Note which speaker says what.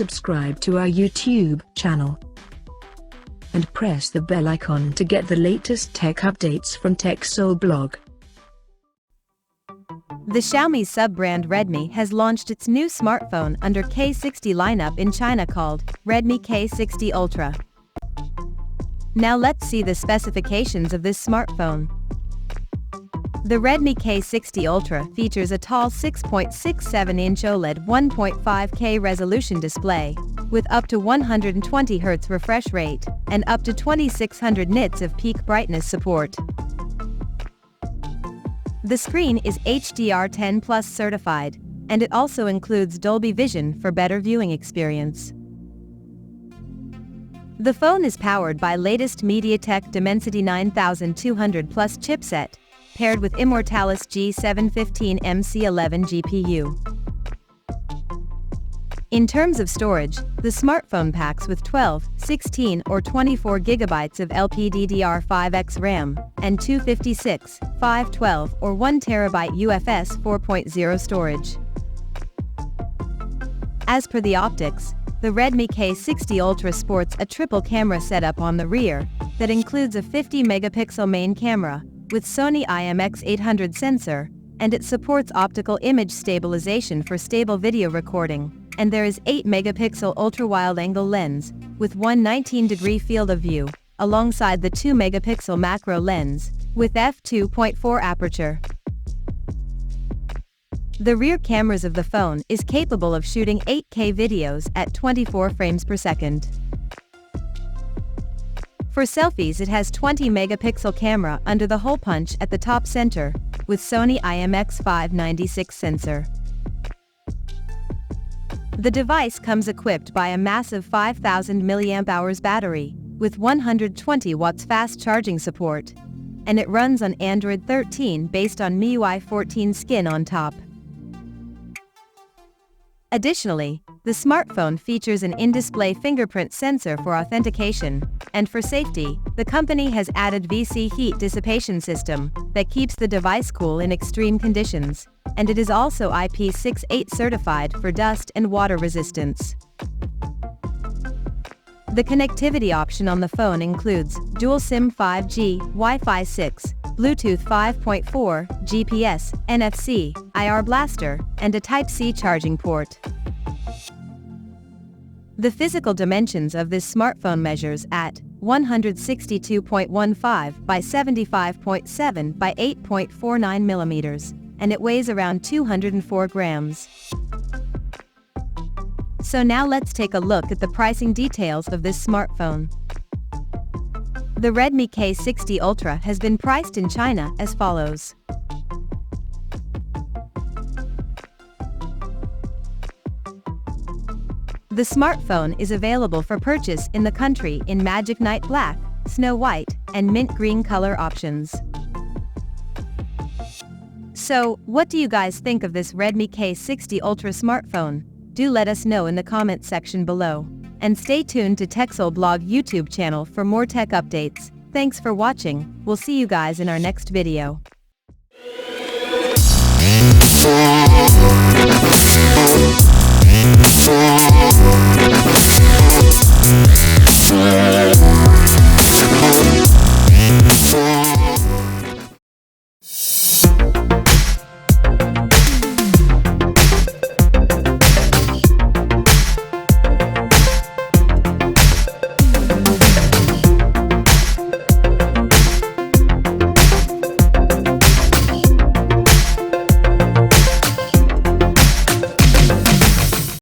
Speaker 1: subscribe to our YouTube channel and press the bell icon to get the latest tech updates from TechSole Blog.
Speaker 2: The Xiaomi sub-brand Redmi has launched its new smartphone under K60 lineup in China called Redmi K60 Ultra. Now let's see the specifications of this smartphone. The Redmi K60 Ultra features a tall 6.67-inch OLED 1.5K resolution display, with up to 120 Hz refresh rate, and up to 2600 nits of peak brightness support. The screen is HDR10+ certified, and it also includes Dolby Vision for better viewing experience. The phone is powered by latest MediaTek Dimensity 9200+ chipset, paired with Immortalis G715 MC11 GPU. In terms of storage, the smartphone packs with 12, 16 or 24 GB of LPDDR5X RAM, and 256, 512 or 1 TB UFS 4.0 storage. As per the optics, the Redmi K60 Ultra sports a triple camera setup on the rear, that includes a 50-megapixel main camera, with Sony IMX800 sensor, and it supports optical image stabilization for stable video recording, and there is 8-megapixel ultra-wide-angle lens, with 119-degree field of view, alongside the 2-megapixel macro lens, with f2.4 aperture. The rear cameras of the phone is capable of shooting 8K videos at 24 frames per second. For selfies, it has 20-megapixel camera under the hole punch at the top center, with Sony IMX596 sensor. The device comes equipped by a massive 5000 mAh battery, with 120 watts fast charging support, and it runs on Android 13 based on MIUI 14 skin on top. Additionally, the smartphone features an in-display fingerprint sensor for authentication, and for safety, the company has added VC heat dissipation system that keeps the device cool in extreme conditions, and it is also IP68 certified for dust and water resistance. The connectivity option on the phone includes dual SIM 5G, Wi-Fi 6, Bluetooth 5.4, GPS, NFC, IR blaster, and a Type-C charging port. The physical dimensions of this smartphone measures at 162.15 by 75.7 by 8.49 millimeters, and it weighs around 204 grams. So now let's take a look at the pricing details of this smartphone. The Redmi K60 Ultra has been priced in China as follows. The smartphone is available for purchase in the country in Magic Night Black, Snow White, and Mint Green color options. So, what do you guys think of this Redmi K60 Ultra smartphone? Do let us know in the comment section below. And stay tuned to TechSole Blog YouTube channel for more tech updates. Thanks for watching. We'll see you guys in our next video.
Speaker 3: Yeah.